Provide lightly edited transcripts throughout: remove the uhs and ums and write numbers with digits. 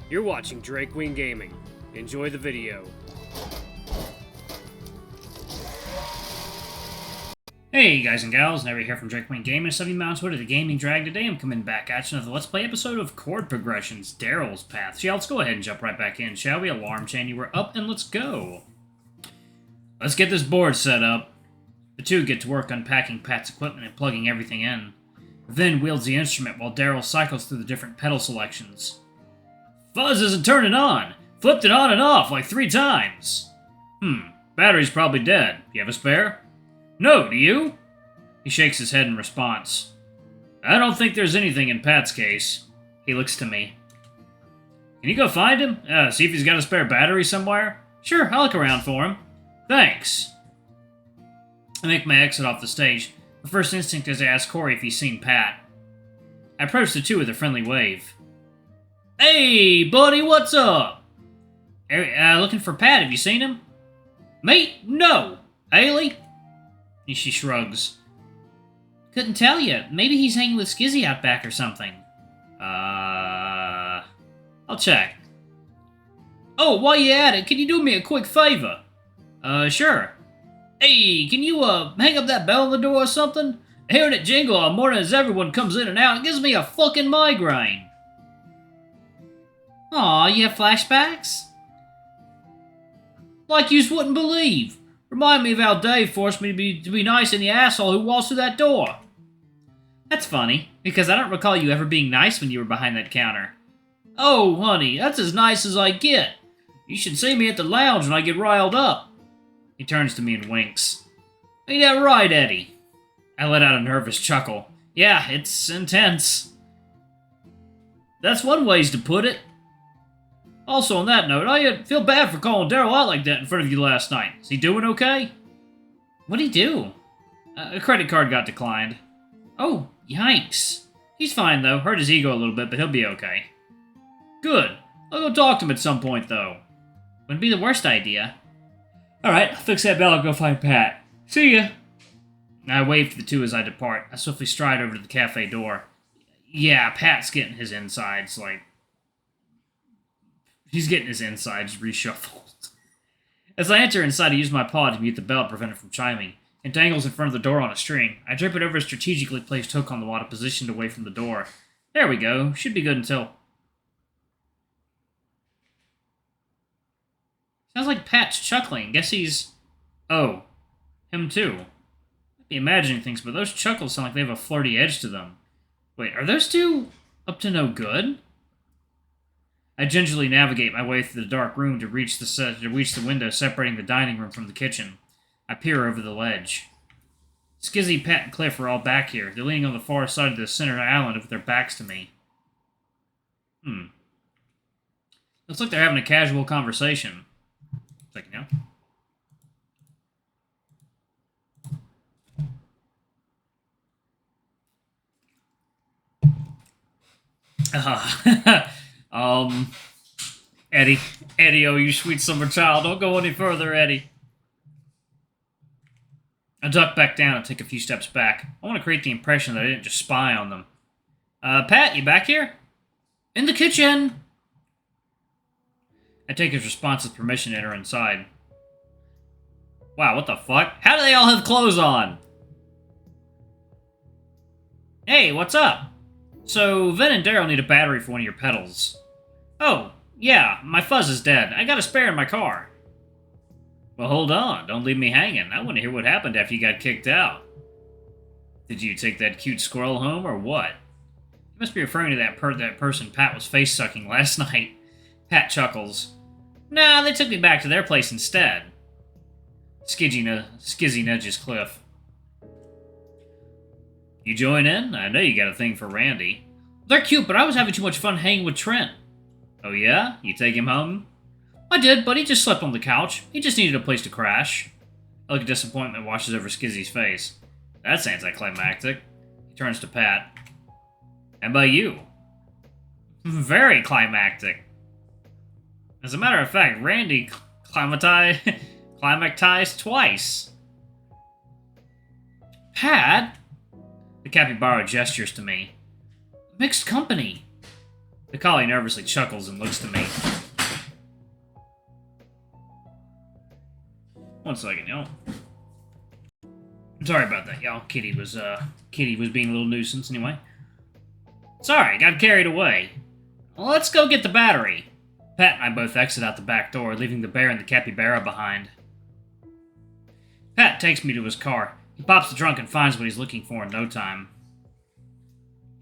You're watching Drake Wing Gaming. Enjoy the video. Hey guys and gals, Never here from Drake Wing Gaming. Some of you mounts, what are the gaming drag today? I'm coming back at you with a Let's Play episode of Chord Progressions, Daryl's Path. So yeah, let's go ahead and jump right back in, shall we? Alarm chain, you were up, and let's go. Let's get this board set up. The two get to work unpacking Pat's equipment and plugging everything in. Vin wields the instrument while Daryl cycles through the different pedal selections. Fuzz isn't turning on. Flipped it on and off like 3 times. Battery's probably dead. You have a spare? No, do you? He shakes his head in response. I don't think there's anything in Pat's case. He looks to me. Can you go find him? See if he's got a spare battery somewhere? Sure, I'll look around for him. Thanks. I make my exit off the stage. The first instinct is to ask Corey if he's seen Pat. I approach the two with a friendly wave. Hey, buddy, what's up? Looking for Pat. Have you seen him? Mate? No. Haley? She shrugs. Couldn't tell you. Maybe he's hanging with Skizzy out back or something. I'll check. Oh, while you at it, can you do me a quick favor? Sure. Hey, can you, hang up that bell on the door or something? Hearing it jingle all morning as everyone comes in and out, it gives me a fucking migraine. Aw, you have flashbacks? Like yous wouldn't believe. Remind me of how Dave forced me to be nice in the asshole who walks through that door. That's funny, because I don't recall you ever being nice when you were behind that counter. Oh, honey, that's as nice as I get. You should see me at the lounge when I get riled up. He turns to me and winks. Ain't that right, Eddie? I let out a nervous chuckle. Yeah, it's intense. That's one ways to put it. Also, on that note, I feel bad for calling Daryl out like that in front of you last night. Is he doing okay? What'd he do? A credit card got declined. Oh, yikes. He's fine, though. Hurt his ego a little bit, but he'll be okay. Good. I'll go talk to him at some point, though. Wouldn't be the worst idea. Alright, I'll fix that bell and go find Pat. See ya. I wave to the two as I depart. I swiftly stride over to the cafe door. Yeah, Pat's getting his insides, He's getting his insides reshuffled. As I enter inside, I use my paw to mute the bell to prevent it from chiming. It dangles in front of the door on a string. I drape it over a strategically placed hook on the wall positioned away from the door. There we go. Should be good until... Sounds like Pat's chuckling. Guess he's... Oh. Him too. Might be imagining things, but those chuckles sound like they have a flirty edge to them. Wait, are those two up to no good? I gingerly navigate my way through the dark room to reach the window separating the dining room from the kitchen. I peer over the ledge. Skizzy, Pat, and Cliff are all back here. They're leaning on the far side of the center island with their backs to me. Looks like they're having a casual conversation. Second now. Eddie, oh, you sweet summer child, don't go any further, Eddie. I duck back down and take a few steps back. I want to create the impression that I didn't just spy on them. Pat, you back here? In the kitchen! I take his response with permission to enter inside. Wow, what the fuck? How do they all have clothes on? Hey, what's up? So, Vin and Daryl need a battery for one of your pedals. Oh, yeah, my fuzz is dead. I got a spare in my car. Well, hold on. Don't leave me hanging. I want to hear what happened after you got kicked out. Did you take that cute squirrel home, or what? You must be referring to that person Pat was face-sucking last night. Pat chuckles. Nah, they took me back to their place instead. Skizzy nudges Cliff. You join in? I know you got a thing for Randy. They're cute, but I was having too much fun hanging with Trent. Oh yeah? You take him home? I did, but he just slept on the couch. He just needed a place to crash. A look of disappointment washes over Skizzy's face. That's anticlimactic. He turns to Pat. How about you? Very climactic. As a matter of fact, Randy climactized twice. Pat? The capybara gestures to me. Mixed company. The collie nervously chuckles and looks to me. One second, y'all. Sorry about that, y'all. Kitty was being a little nuisance anyway. Sorry, got carried away. Well, let's go get the battery. Pat and I both exit out the back door, leaving the bear and the capybara behind. Pat takes me to his car. He pops the trunk and finds what he's looking for in no time.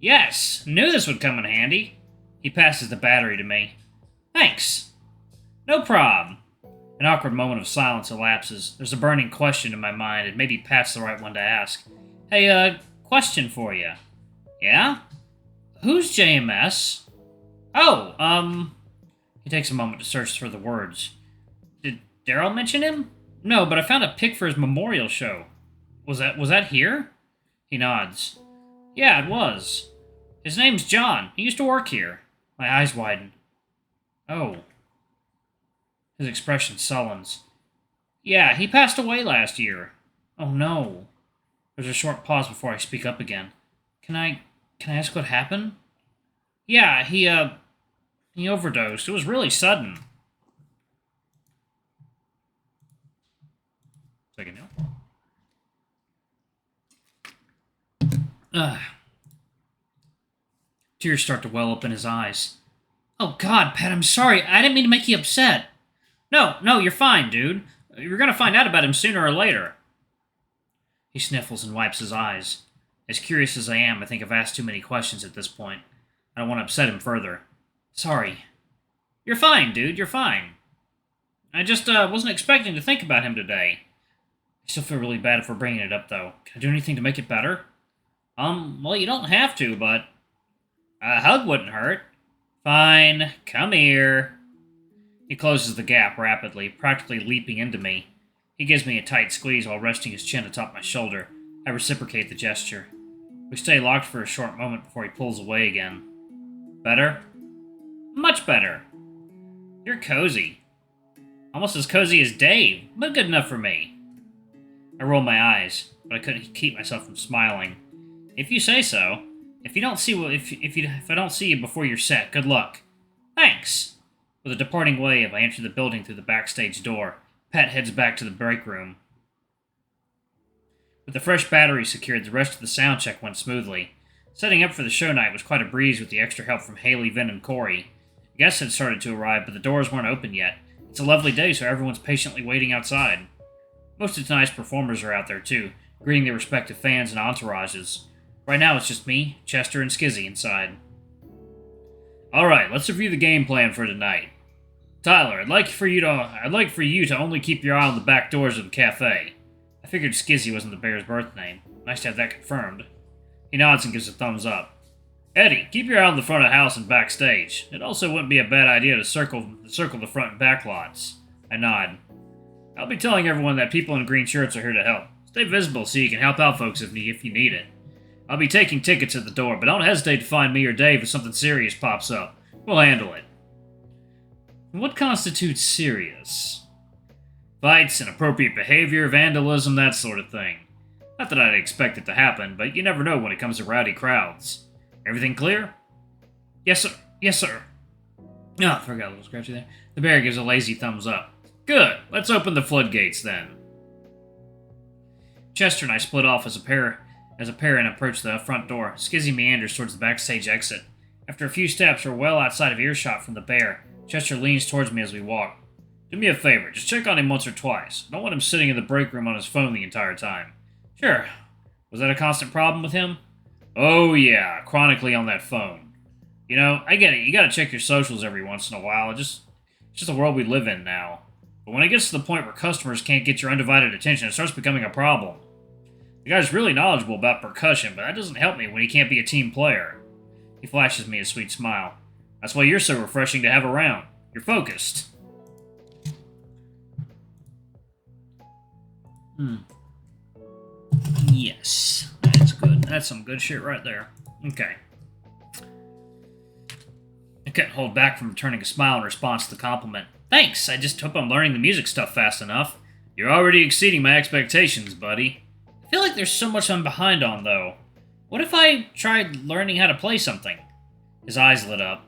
Yes, knew this would come in handy. He passes the battery to me. Thanks. No prob. An awkward moment of silence elapses. There's a burning question in my mind, and maybe Pat's the right one to ask. Hey, question for you. Yeah? Who's JMS? Oh, He takes a moment to search for the words. Did Daryl mention him? No, but I found a pic for his memorial show. Was that here? He nods. Yeah, it was. His name's John. He used to work here. My eyes widen. Oh. His expression sullens. Yeah, he passed away last year. Oh no. There's a short pause before I speak up again. Can I ask what happened? Yeah, he overdosed. It was really sudden. Second now. Tears start to well up in his eyes. Oh God, Pat, I'm sorry. I didn't mean to make you upset. No, you're fine, dude. You're gonna find out about him sooner or later. He sniffles and wipes his eyes. As curious as I am, I think I've asked too many questions at this point. I don't want to upset him further. Sorry. You're fine, dude. You're fine. I just wasn't expecting to think about him today. I still feel really bad for bringing it up, though. Can I do anything to make it better? Well, you don't have to, but a hug wouldn't hurt. Fine. Come here. He closes the gap rapidly, practically leaping into me. He gives me a tight squeeze while resting his chin atop my shoulder. I reciprocate the gesture. We stay locked for a short moment before he pulls away again. Better? Much better. You're cozy. Almost as cozy as Dave, but good enough for me. I roll my eyes, but I couldn't keep myself from smiling. If you say so. If I don't see you before you're set, good luck. Thanks. With a departing wave, I enter the building through the backstage door. Pat heads back to the break room. With the fresh battery secured, the rest of the sound check went smoothly. Setting up for the show night was quite a breeze with the extra help from Haley, Vin, and Corey. Guests had started to arrive, but the doors weren't open yet. It's a lovely day, so everyone's patiently waiting outside. Most of tonight's performers are out there, too, greeting their respective fans and entourages. Right now, it's just me, Chester, and Skizzy inside. Alright, let's review the game plan for tonight. Tyler, I'd like for you to only keep your eye on the back doors of the cafe. I figured Skizzy wasn't the bear's birth name. Nice to have that confirmed. He nods and gives a thumbs up. Eddie, keep your eye on the front of the house and backstage. It also wouldn't be a bad idea to circle the front and back lots. I nod. I'll be telling everyone that people in green shirts are here to help. Stay visible so you can help out folks if you need it. I'll be taking tickets at the door, but don't hesitate to find me or Dave if something serious pops up. We'll handle it. What constitutes serious? Fights, inappropriate behavior, vandalism, that sort of thing. Not that I'd expect it to happen, but you never know when it comes to rowdy crowds. Everything clear? Yes, sir. Yes, sir. Oh, I forgot a little scratchy there. The bear gives a lazy thumbs up. Good. Let's open the floodgates, then. Chester and I split off as a pair and approach the front door. Skizzy meanders towards the backstage exit. After a few steps, we're well outside of earshot from the bear. Chester leans towards me as we walk. Do me a favor, just check on him once or twice. Don't want him sitting in the break room on his phone the entire time. Sure. Was that a constant problem with him? Oh yeah, chronically on that phone. You know, I get it, you gotta check your socials every once in a while. It's just the world we live in now. But when it gets to the point where customers can't get your undivided attention, it starts becoming a problem. The guy's really knowledgeable about percussion, but that doesn't help me when he can't be a team player. He flashes me a sweet smile. That's why you're so refreshing to have around. You're focused. Yes. That's good. That's some good shit right there. Okay. I couldn't hold back from returning a smile in response to the compliment. Thanks, I just hope I'm learning the music stuff fast enough. You're already exceeding my expectations, buddy. I feel like there's so much I'm behind on, though. What if I tried learning how to play something? His eyes lit up.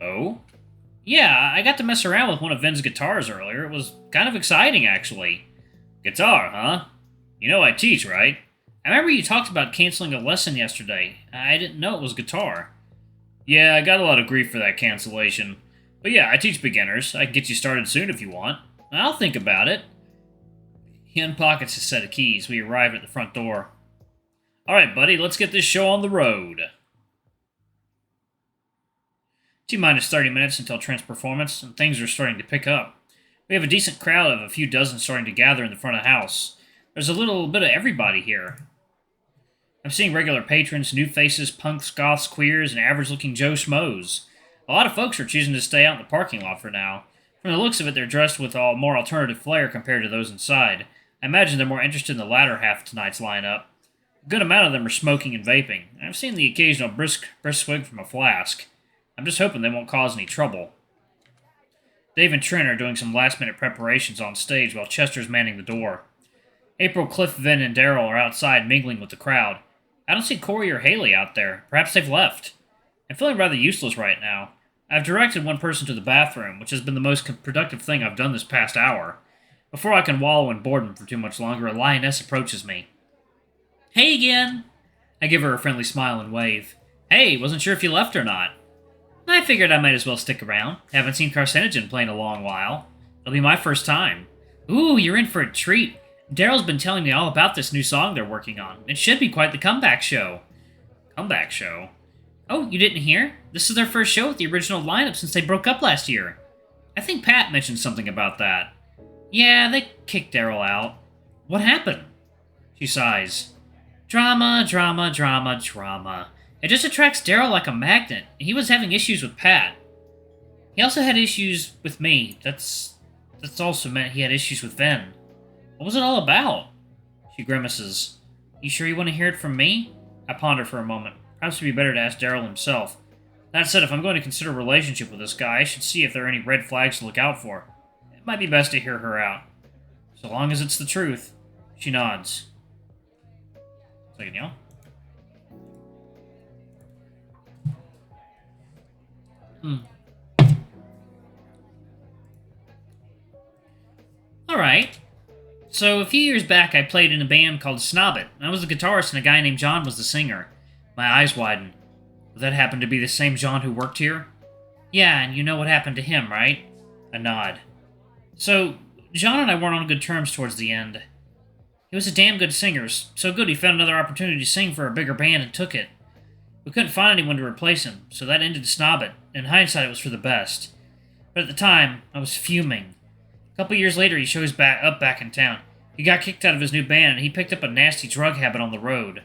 Oh? Yeah, I got to mess around with one of Vin's guitars earlier. It was kind of exciting, actually. Guitar, huh? You know I teach, right? I remember you talked about canceling a lesson yesterday. I didn't know it was guitar. Yeah, I got a lot of grief for that cancellation. But yeah, I teach beginners. I can get you started soon if you want. I'll think about it. He unpockets his set of keys. We arrive at the front door. Alright, buddy, let's get this show on the road. T-minus 30 minutes until Trent's performance, and things are starting to pick up. We have a decent crowd of a few dozen starting to gather in the front of the house. There's a little bit of everybody here. I'm seeing regular patrons, new faces, punks, goths, queers, and average-looking Joe Schmoes. A lot of folks are choosing to stay out in the parking lot for now. From the looks of it, they're dressed with a more alternative flair compared to those inside. I imagine they're more interested in the latter half of tonight's lineup. A good amount of them are smoking and vaping. I've seen the occasional brisk swig from a flask. I'm just hoping they won't cause any trouble. Dave and Trent are doing some last-minute preparations on stage while Chester's manning the door. April, Cliff, Vin, and Daryl are outside mingling with the crowd. I don't see Corey or Haley out there. Perhaps they've left. I'm feeling rather useless right now. I've directed one person to the bathroom, which has been the most productive thing I've done this past hour. Before I can wallow in boredom for too much longer, a lioness approaches me. Hey again! I give her a friendly smile and wave. Hey, wasn't sure if you left or not. I figured I might as well stick around. Haven't seen Carcinogen play in a long while. It'll be my first time. Ooh, you're in for a treat. Daryl's been telling me all about this new song they're working on. It should be quite the comeback show. Comeback show? Oh, you didn't hear? This is their first show with the original lineup since they broke up last year. I think Pat mentioned something about that. Yeah, they kicked Daryl out. What happened? She sighs. Drama, drama, drama, drama. It just attracts Daryl like a magnet. He was having issues with Pat. He also had issues with me. That's also meant he had issues with Vin. What was it all about? She grimaces. You sure you want to hear it from me? I ponder for a moment. Perhaps it would be better to ask Daryl himself. That said, if I'm going to consider a relationship with this guy, I should see if there are any red flags to look out for. It might be best to hear her out. So long as it's the truth. She nods. Second, y'all. Alright. So, a few years back, I played in a band called Snobbit. I was the guitarist and a guy named John was the singer. My eyes widen. Would that happen to be the same John who worked here? Yeah, and you know what happened to him, right? A nod. So, John and I weren't on good terms towards the end. He was a damn good singer, so good he found another opportunity to sing for a bigger band and took it. We couldn't find anyone to replace him, so that ended Snobbit. In hindsight, it was for the best. But at the time, I was fuming. A couple years later, he shows up back in town. He got kicked out of his new band, and he picked up a nasty drug habit on the road.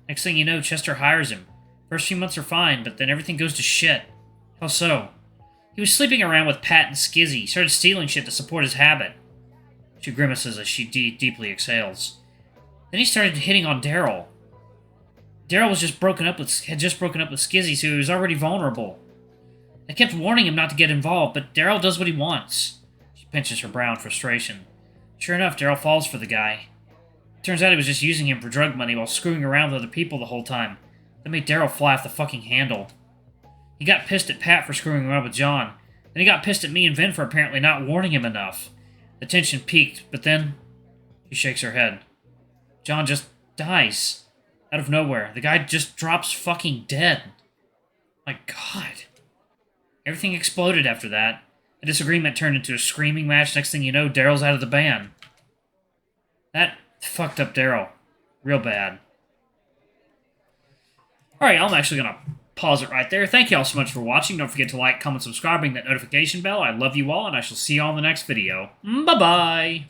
Next thing you know, Chester hires him. First few months are fine, but then everything goes to shit. How so? He was sleeping around with Pat and Skizzy, started stealing shit to support his habit. She grimaces as she deeply exhales. Then he started hitting on Daryl. Daryl had just broken up with Skizzy, so he was already vulnerable. I kept warning him not to get involved, but Daryl does what he wants. She pinches her brow in frustration. Sure enough, Daryl falls for the guy. Turns out he was just using him for drug money while screwing around with other people the whole time. That made Daryl fly off the fucking handle. He got pissed at Pat for screwing around with John. Then he got pissed at me and Vin for apparently not warning him enough. The tension peaked, but then... She shakes her head. John just dies. Out of nowhere. The guy just drops fucking dead. My God. Everything exploded after that. A disagreement turned into a screaming match. Next thing you know, Daryl's out of the band. That fucked up Daryl. Real bad. Alright, I'm actually going to pause it right there. Thank you all so much for watching. Don't forget to like, comment, subscribe, ring that notification bell. I love you all, and I shall see you all in the next video. Bye-bye!